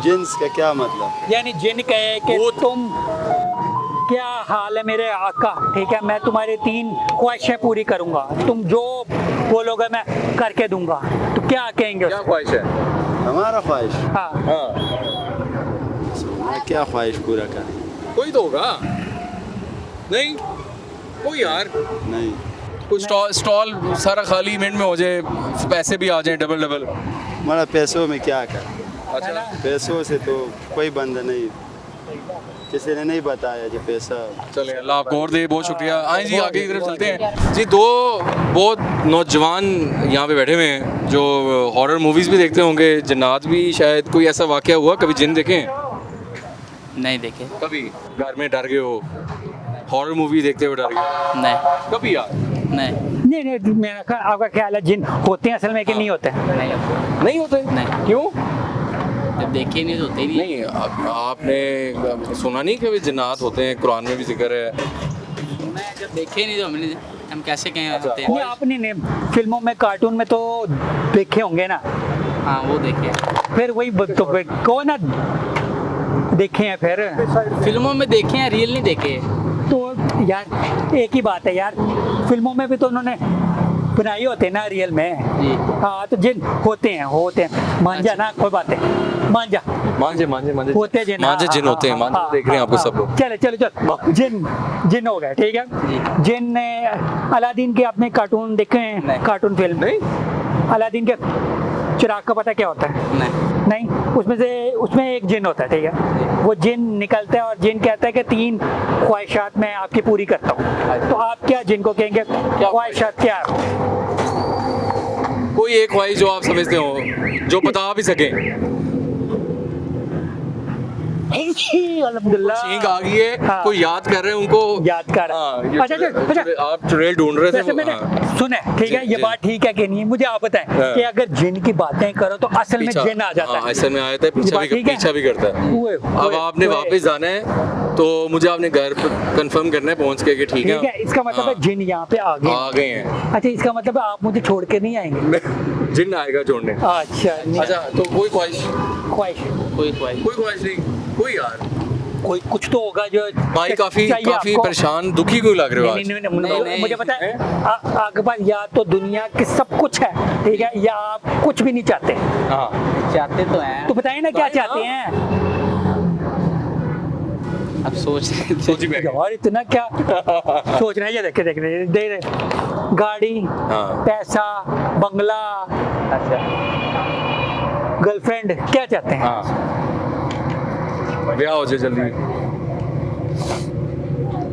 जिन्स का क्या मतलब? यानी जिन कहे कि तुम, क्या हाल है मेरे आका, ठीक है, मैं तुम्हारी 3 ख्वाहिशें पूरी करूंगा, तुम जो बोलोगे मैं करके दूंगा, तो क्या कहेंगे? क्या ख्वाहिश है? हमारा ख्वाहिश? हाँ, मैं क्या ख्वाहिश पूरा करें? कोई तो होगा। नहीं कोई यार? नहीं, कुछ स्टॉल सारा खाली, मिनट में हो जाए, पैसे भी आ जाए डबल डबल। हमारा पैसों में क्या कर? अच्छा, पैसों से तो कोई बंदा नहीं, किसी ने नहीं बताया कि पैसा। चले, अल्लाह आपको और दे, बहुत शुक्रिया। आए जी, आगे की तरफ चलते हैं जी। 2 बहुत नौजवान यहाँ पे बैठे हुए हैं जो हॉरर मूवीज़ भी देखते होंगे, जिन्नात भी। शायद कोई ऐसा वाकया हुआ, कभी जिन देखें? नहीं देखे। कभी घर में डर गए हो? हॉरर मूवी देखते हुए डर गए? नहीं कभी यार? नहीं नहीं, मेरा आपका ख्याल है जिन होते हैं असल में कि नहीं होते? नहीं होते? नहीं। क्यों? जब देखे नहीं तो होते ही नहीं, आपने सुना नहीं कि जिन्नात होते हैं? कुरान में भी जिक्र है। मैं जब देखे नहीं तो हम कैसे कहें होते नहीं, हैं? आपने ने फिल्मों में, कार्टून में तो देखे होंगे ना? हाँ, वो देखे। फिर वही तो फिर कौन ना देखे हैं फिर? फिल्मों में देखे हैं, रियल नहीं देखे। तो यार एक ही बात है यार, फिल्मों में भी तो उन्होंने बनाई होते हैं ना रियल में। जी। हाँ, तो जिन होते हैं, मान जा ना, कोई बात है, मान जा, मांझे होते हैं जिन। मांझे जिन होते हैं, मांझे देख रहे हैं आपको सब लोग। चलो जिन हो गए, ठीक है। जिन अलादीन के आपने कार्टून देखे हैं? कार्टून फिल्म नहीं, अलादीन के चिराग का पता क्या होता है? नहीं, उसमें एक जिन होता है, ठीक है, वो जिन निकलता है और जिन कहता है कि 3 ख्वाहिशात मैं आपकी पूरी करता हूँ। तो आप क्या जिन को कहेंगे? ख्वाहिशात क्या है? कोई एक ख्वाहिश जो आप समझते हो, जो बता भी सके। अल्हम्दुलिल्लाह, छींक आ गई है। हाँ। कोई याद कर रहे हैं उनको? याद कर। अच्छा, आप चुड़ैल ढूंढ रहे थे? वैसे मैंने सुने, ठीक है, ये बात ठीक है कि नहीं, मुझे आप बताएं कि अगर जिन की बातें करो तो असल में जिन आ जाता है? असल में आ जाता है, पीछा भी करता है। अब आपने वापस जाना है तो मुझे आपने घर पर कंफर्म करना है पहुंच के कि ठीक है। इसका मतलब है जिन यहाँ पे आ गए हैं। अच्छा, इसका मतलब आप मुझे छोड़ के नहीं आएंगे? जिन आएगा छोड़ने। अच्छा, तो कोई ख्वाहिश नहीं? कोई यार, कोई कुछ तो होगा जो भाई काफी परेशान, दुखी क्यों लग रहे हो आज? नहीं, मुझे पता है आपके पास या तो दुनिया की सब कुछ है, ठीक है, या आप कुछ भी नहीं चाहते। हाँ, चाहते तो हैं। तो बताइए ना क्या चाहते हैं? अब सोच रहे यार, इतना क्या सोच रहे हैं? ये देख गाड़ी, पैसा, बंगला, अच्छा, गर्लफ्रेंड, क्या चाहते हैं? ब्याह हो जाए जल्दी।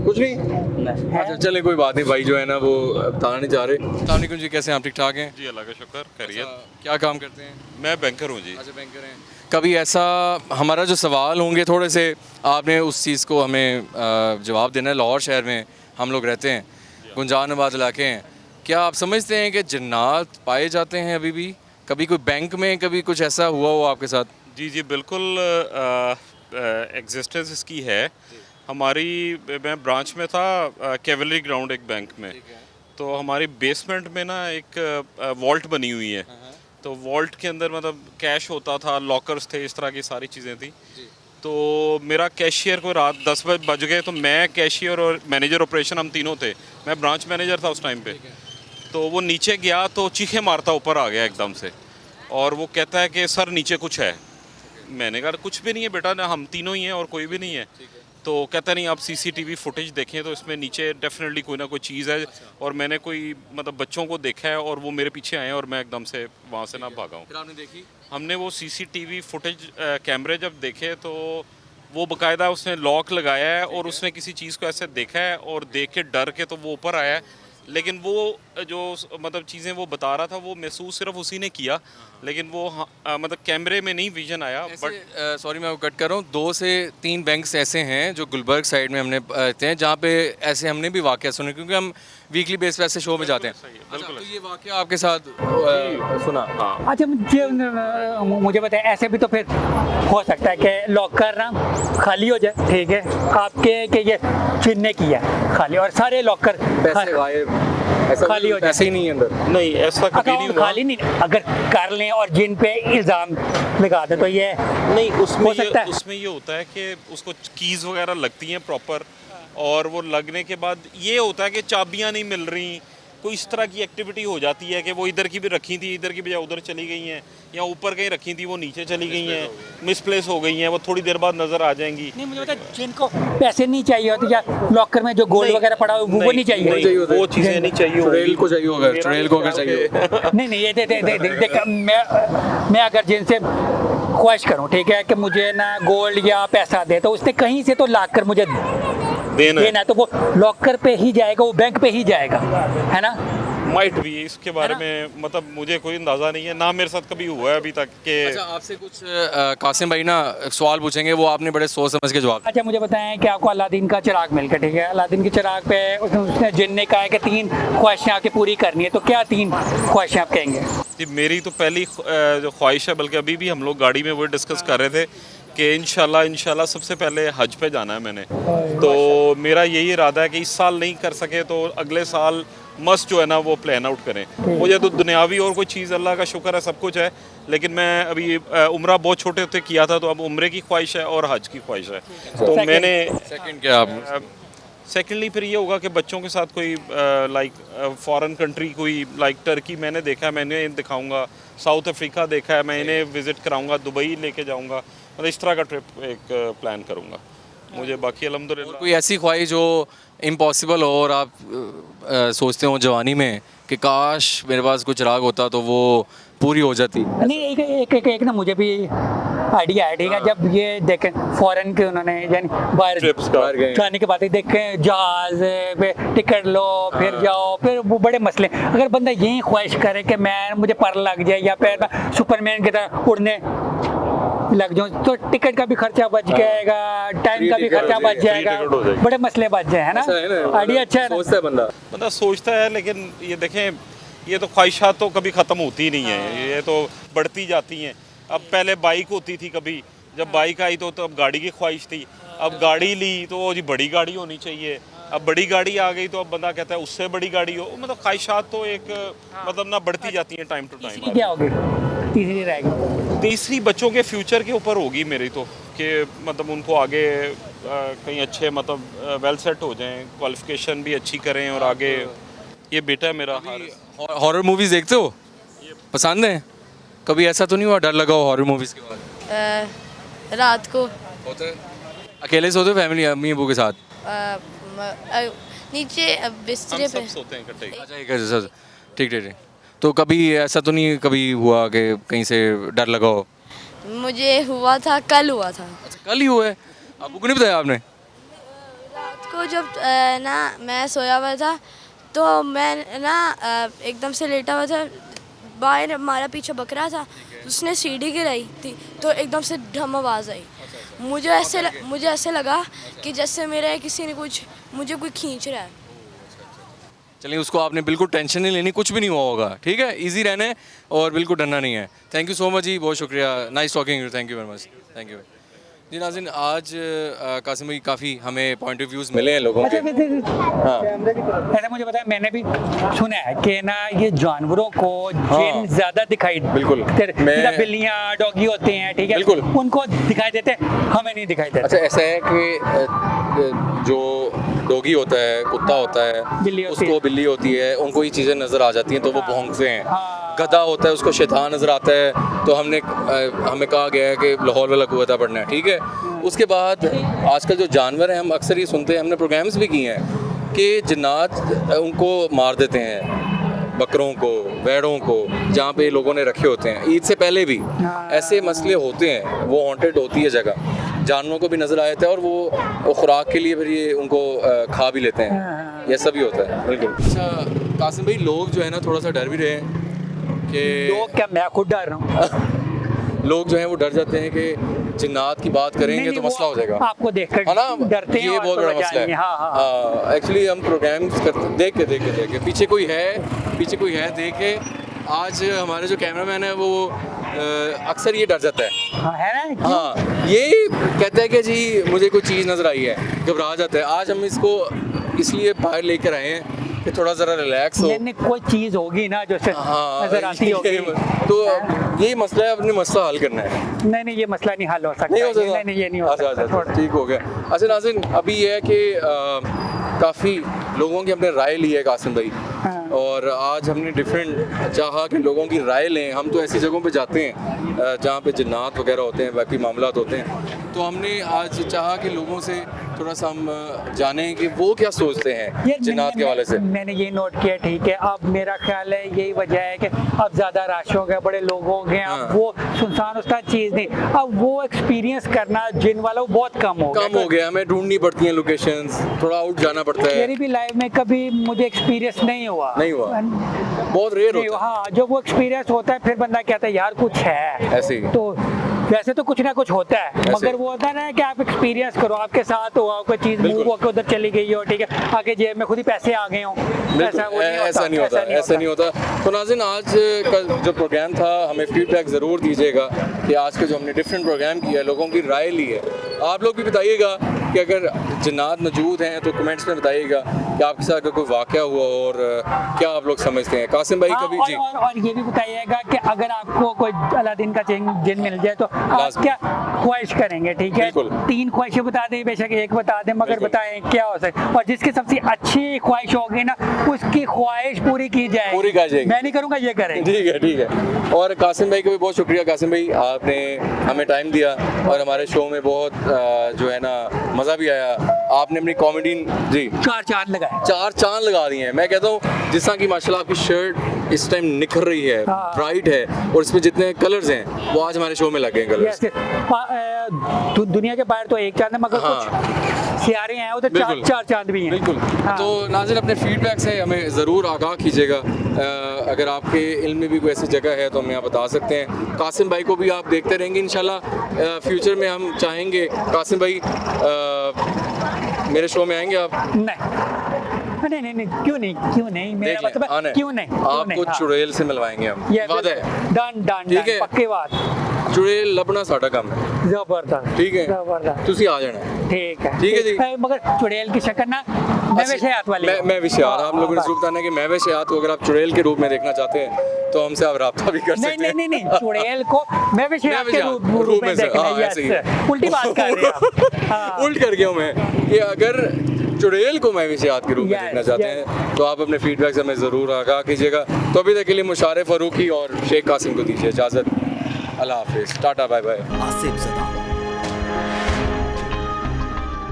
कुछ नहीं? अच्छा, चले, कोई बात नहीं। भाई जो है ना वो बताना नहीं चाह रहे। अस्सलाम वालेकुम जी, कैसे हैं आप? ठीक ठाक हैं जी, अल्लाह का शुक्र, खैरियत। क्या काम करते हैं? मैं बैंकर हूँ जी। अच्छा, बैंकर हैं। कभी ऐसा, हमारा जो सवाल होंगे थोड़े से, आपने उस चीज़ को हमें जवाब देना है। लाहौर शहर में हम लोग रहते हैं, गुंजानाबाद इलाके हैं। क्या आप समझते हैं कि जिन्नात पाए जाते हैं अभी भी कभी कोई बैंक में कभी कुछ ऐसा हुआ हो आपके साथ? जी जी बिल्कुल एग्जिस्टेंस इसकी है हमारी। मैं ब्रांच में था कैवलरी ग्राउंड एक बैंक में, तो हमारी बेसमेंट में ना एक वॉल्ट बनी हुई है। तो वॉल्ट के अंदर मतलब कैश होता था, लॉकर्स थे, इस तरह की सारी चीज़ें थी। तो मेरा कैशियर को रात 10 बज गए, तो मैं कैशियर और मैनेजर ऑपरेशन हम तीनों थे। मैं ब्रांच मैनेजर था उस टाइम पे। तो वो नीचे गया तो चीखे मारता ऊपर आ गया एकदम से, और वो कहता है कि सर नीचे कुछ है। मैंने कहा कुछ भी नहीं है बेटा, ना हम तीनों ही हैं और कोई भी नहीं है। तो कहता नहीं आप सीसीटीवी फुटेज देखें तो इसमें नीचे डेफिनेटली कोई ना कोई चीज़ है। और मैंने कोई मतलब बच्चों को देखा है और वो मेरे पीछे आए और मैं एकदम से वहाँ से ना भागा हूँ। फिर आपने देखी? हमने वो सीसीटीवी फुटेज कैमरे जब देखे तो वो बाकायदा उसने लॉक लगाया है और उसने किसी चीज़ को ऐसे देखा है और देख के डर के तो वो ऊपर आया है। लेकिन वो जो मतलब चीज़ें वो बता रहा था वो महसूस सिर्फ उसी ने किया, लेकिन वो मतलब कैमरे में नहीं विजन आया। बट सॉरी मैं कट कर रहा हूँ, 2 से 3 बैंक्स ऐसे हैं जो गुलबर्ग साइड में हमने रहते हैं जहाँ पे ऐसे हमने भी वाक़या सुने, क्योंकि हम वीकली बेस पे ऐसे शो में जाते हैं। बिल्कुल तो ये वाक़या आपके साथ सुना? हाँ। अच्छा मुझे बताएं, ऐसे भी तो फिर हो सकता है कि लॉकर ना खाली हो जाए, ठीक है, आपके कि ये चिन्ह किया खाली और सारे लॉकर खाली हो जाए, ऐसे ही नहीं है अंदर? नहीं ऐसा कभी नहीं हुआ। खाली नहीं, अगर कर लें और जिन पे इल्ज़ाम लगा दे तो ये नहीं, उसमें हो सकता है। उसमें ये होता है कि उसको कीज़ वगैरह लगती हैं प्रॉपर, और वो लगने के बाद ये होता है कि चाबियां नहीं मिल रही, कोई इस तरह की एक्टिविटी हो जाती है कि वो इधर की भी रखी थी, इधर की बजाय उधर चली गई हैं, या ऊपर कहीं रखी थी वो नीचे चली गई हैं, मिसप्लेस हो गई हैं, वो थोड़ी देर बाद नज़र आ जाएंगी। नहीं मुझे पता जिनको पैसे नहीं चाहिए होते या लॉकर में जो गोल्ड वगैरह पड़ा हो वो नहीं चाहिए, वो चीज़ें नहीं चाहिए। चुड़ैल को चाहिए होगा, चुड़ैल को अगर चाहिए होगा। नहीं ये देख मैं अगर जिनसे ख्वाहिश करूं, ठीक है, कि मुझे ना गोल्ड या पैसा दे, तो उसने कहीं से तो ला कर मुझे देना, तो वो लॉकर पे ही जाएगा, वो बैंक पे ही जाएगा, है ना? माइट भी इसके बारे में मतलब मुझे कोई अंदाज़ा नहीं है, ना मेरे साथ कभी हुआ है अभी तक के। अच्छा आपसे कुछ कासिम भाई ना सवाल पूछेंगे, वो आपने बड़े सोच समझ के जवाब। अच्छा मुझे बताएं कि आपको अलादीन का चिराग मिल गया, ठीक है, अलादीन के चिराग पे उसने जिन ने कहा है कि 3 ख्वाहिशें आपकी पूरी करनी है, तो क्या 3 ख्वाहिशें आप कहेंगे? मेरी तो पहली जो ख्वाहिश है, बल्कि अभी भी हम लोग गाड़ी में वो डिस्कस कर रहे थे कि इंशाल्लाह सबसे पहले हज पे जाना है मैंने। तो मेरा यही इरादा है कि इस साल नहीं कर सके तो अगले साल मस्त जो है ना वो प्लान आउट करें। मुझे तो दुनियावी और कोई चीज़, अल्लाह का शुक्र है सब कुछ है, लेकिन मैं अभी उम्रा बहुत छोटे होते किया था, तो अब उम्रे की ख्वाहिश है और हज की ख्वाहिश है। तो मैंने सेकंड क्या आप? सेकेंडली फिर ये होगा कि बच्चों के साथ कोई लाइक फॉरेन कंट्री, कोई लाइक टर्की मैंने देखा है, मैंने दिखाऊंगा, साउथ अफ्रीका देखा है, मैं इन्हें विज़िट कराऊंगा, दुबई लेके जाऊंगा, मतलब इस तरह का ट्रिप एक प्लान करूंगा। मुझे बाकी अल्हम्दुलिल्लाह कोई ऐसी ख्वाहिश जो इम्पॉसिबल हो और आप सोचते हो जवानी में कि काश मेरे पास कुछ राग होता तो वो पूरी हो जाती? नहीं एक ना मुझे भी आइडिया है, ठीक है, जब ये देखें फॉरेन के उन्होंने यानी बाहर जाने के बाद देखें जहाज पे टिकट लो फिर जाओ, फिर वो बड़े मसले। अगर बंदा यही ख्वाहिश करे कि मैं मुझे पर लग जाए या फिर सुपरमैन की तरह उड़ने लग जाऊँ, तो टिकट का भी खर्चा बच जाएगा, टाइम का भी खर्चा बच जाएगा, बड़े मसले बच जाए, है ना? आइडिया अच्छा है, सोचता है बंदा सोचता है, लेकिन ये देखें ये तो ख्वाहिशात तो कभी ख़त्म होती ही नहीं है, ये तो बढ़ती जाती हैं। अब पहले बाइक होती थी, कभी जब बाइक आई तो अब गाड़ी की ख्वाहिश थी, अब गाड़ी ली तो जी बड़ी गाड़ी होनी चाहिए, अब बड़ी गाड़ी आ गई तो अब बंदा कहता है उससे बड़ी गाड़ी हो, मतलब ख्वाहिशात तो एक मतलब ना बढ़ती जाती हैं टाइम टू टाइम। क्या होगी तीसरी रहेगी? तीसरी बच्चों के फ्यूचर के ऊपर होगी मेरी तो, कि मतलब उनको आगे कहीं अच्छे मतलब वेल सेट हो जाएं, क्वालिफिकेशन भी अच्छी करें और आगे। ये बेटा है मेरा। हॉरर मूवीज देखते हो? पसंद है? कभी ऐसा तो नहीं हुआ डर लगा हो हॉरर मूवीज के बाद? रात को होता है। अकेले सोते हो फैमिली अम्मी अबू के साथ? नीचे बिस्तरे पे सोते हैं इकट्ठे। अच्छा एक ठीक। तो कभी ऐसा तो नहीं कभी हुआ कि कहीं से डर लगा हो? मुझे हुआ था, कल हुआ था। अच्छा कल ही हुआ है? आपको नहीं बताया आपने? रात को जब ना मैं सोया हुआ था तो मैं ना एकदम से लेटा हुआ था, बाहर हमारा पीछे बकरा था, उसने सीढ़ी गिराई थी तो एकदम से ढम आवाज़ आई। मुझे ऐसे लगा कि जैसे मेरे किसी ने मुझे कोई खींच रहा है। चलिए, उसको आपने बिल्कुल टेंशन नहीं लेनी, कुछ भी नहीं हुआ होगा, ठीक है, इजी रहना है और बिल्कुल डरना नहीं है। Thank you so much ji, बहुत शुक्रिया, nice talking you, thank you very much, thank you ji. नाज़रीन, आज कासिम भाई काफ़ी हमें पॉइंट ऑफ व्यूज़ मिले हैं लोगों के। हाँ, ऐसा मुझे पता है, मैंने भी सुना है कि ना ये जानवरों को जिन ज़्यादा दिखाई, बिल्कुल, मैं बिल्लियाँ डॉगी होते हैं, ठीक है, बिल्कुल, उनको दिखाई देते हैं, हमें नहीं दिखाई देते। अच्छा, ऐसा है कि जो डॉगी होता है, कुत्ता होता है, उसको बिल्ली होती है, उनको ये चीज़ें नज़र आ जाती हैं तो वो भौंकते हैं। गधा होता है, उसको शैतान नज़र आता है, तो हमें कहा गया है कि लाहौल वाला कुआं पढ़ना है, ठीक है। उसके बाद आजकल जो जानवर हैं, हम अक्सर ये सुनते हैं, हमने प्रोग्राम्स भी किए हैं कि जिन्नात उनको मार देते हैं, बकरों को, भेड़ों को, जहाँ पे लोगों ने रखे होते हैं। ईद से पहले भी ऐसे मसले होते हैं, वो हॉन्टेड होती है जगह, जानवरों को भी नज़र आ जाता है और वो खुराक के लिए फिर ये उनको खा भी लेते हैं, ये सब भी होता है। बिल्कुल। अच्छा कासिम भाई, लोग जो है ना थोड़ा सा डर भी रहे हैं कि लोग क्या, मैं खुद डर रहा हूँ। लोग जो हैं वो डर जाते हैं कि जिन्नात की बात करेंगे तो मसला हो जाएगा, आपको देखकर है ना, डरते हैं, ये बहुत बड़ा मसला है। हाँ, एक्चुअली हम प्रोग्राम्स करते देख के पीछे कोई है देख के, आज हमारे जो कैमरामैन है वो अक्सर ये डर जाता है, है ना। हाँ, ये कहता है कि जी मुझे कोई चीज़ नज़र आई है, घबरा जाता है। आज हम इसको इसलिए बाहर लेकर आए हैं कि थोड़ा ज़रा रिलैक्स हो, कोई चीज़ होगी ना जो नज़र आती होगी, तो यही मसला है, अपने मसला हल करना है। नहीं, ये मसला नहीं हल हो सकता, नहीं हो सकता, नहीं, ये नहीं हो सकता। ठीक हो गया। अच्छा नाज़रीन, अभी ये है कि काफ़ी लोगों की हमने राय ली है कासिम भाई, और आज हमने डिफरेंट चाहा कि लोगों की राय लें। हम तो ऐसी जगहों पे जाते हैं जहाँ पे जिन्नात वगैरह होते हैं, बाकी मामलात होते हैं, तो हमने आज चाहा कि लोगों से थोड़ा सा हम जानें कि वो क्या सोचते हैं जिन्नात के हवाले से। मैंने ये नोट किया, ठीक है, अब मेरा ख्याल है यही वजह है कि अब ज़्यादा रश हो गया, बड़े लोग हो गए, अब वो सुनसान उसका चीज़ नहीं, अब वो एक्सपीरियंस करना जिन वाला वो बहुत कम हो गया। हमें ढूंढनी पड़ती हैं लोकेशंस, थोड़ा आउट जाना पड़ता है। मेरी भी लाइफ में कभी मुझे एक्सपीरियंस नहीं हुआ, बहुत रेयर होता है। हाँ, जो वो एक्सपीरियंस होता है फिर बंदा कहता है यार कुछ है ऐसे ही। तो वैसे तो कुछ ना कुछ होता है, मगर वो होता है ना कि आप एक्सपीरियंस करो, आपके साथ हुआ कोई चीज़ मूव होकर उधर चली गई हो, ठीक है, आगे जेब में खुद ही पैसे आ गए हों, ऐसा नहीं होता। तो नाज़रीन, आज का जो प्रोग्राम था, हमें फीडबैक ज़रूर दीजिएगा कि आज का जो हमने डिफरेंट प्रोग्राम किया है, लोगों की राय ली है। आप लोग भी बताइएगा कि अगर जिन्नात मौजूद हैं तो कमेंट्स में बताइएगा कि आपके साथ कोई वाक़या हुआ और क्या आप लोग समझते हैं। कासिम भाई कभी जी, और ये भी बताइएगा कि अगर आपको कोई अलादीन का जिन मिल जाए तो आप क्या ख्वाहिश करेंगे, ठीक है। 3 ख्वाहिशें बता दें, बेशक एक बता दें, मगर बताएं क्या हो सकता है, और जिसकी सबसे अच्छी ख्वाहिश होगी ना उसकी ख्वाहिश पूरी की जाएगी, पूरी कर जाएगी। मैं नहीं करूँगा, ये करेंगे। ठीक है। और कासिम भाई को भी बहुत शुक्रिया। कासिम भाई, आपने हमें टाइम दिया और हमारे शो में बहुत जो है ना मज़ा भी आया। आपने अपनी कॉमेडी जी 4 चांद लगाए, 4 चांद लगा दिए हैं। मैं कहता हूँ जिस तरह की माशाल्लाह आपकी शर्ट इस टाइम निखर रही है, ब्राइट है, और इसमें जितने कलर्स हैं वो आज हमारे शो में लगे हैं कलर्स। दुनिया के बाहर तो एक चांद है, मगर कुछ सियारे हैं उधर 4 चांद भी हैं। बिल्कुल। तो नाज़रीन, अपने फीडबैक से हमें ज़रूर आगाह कीजिएगा। अगर आपके इल्म में भी कोई ऐसी जगह है तो हमें आप बता सकते हैं। कासिम भाई को भी आप देखते रहेंगे इंशाल्लाह। फ्यूचर में हम चाहेंगे कासिम भाई मेरे शो में आएंगे आप? नहीं, क्यों नहीं, मेरा मतलब क्यों नहीं, आपको चुड़ैल से मिलवाएंगे हम, वादा है। डन, ठीक है, पक्की बात। चुड़ैल लभना साडा काम है। जबरदस्त, ठीक है, जबरदस्त। तुसी आ जाना। ठीक है जी। मगर चुड़ैल की शक्ल ना महविश-ए-हयात वाली, महविश-ए-हयात, आप लोगों ने जरूर बताना कि महविश-ए-हयात को अगर आप चुड़ैल के रूप में देखना चाहते हैं तो हमसे आप राब्ता भी कर सकते हैं। नहीं, चुड़ैल को महविश-ए-हयात के रूप में देखना है। उल्टी बात कर रहे हैं आप। उल्ट कर गया हूँ मैं कि अगर चुड़ैल को महविश-ए-हयात के रूप में देखना चाहते हैं तो आप अपने फीडबैक से हमें ज़रूर आगाह कीजिएगा। तो अभी तक के लिए मुशारे फ़ारूकी और शेख कासिम को दीजिए इजाज़त। अल्लाह हाफिज़, टाटा, बाय बाय। आसिफ ज़दा।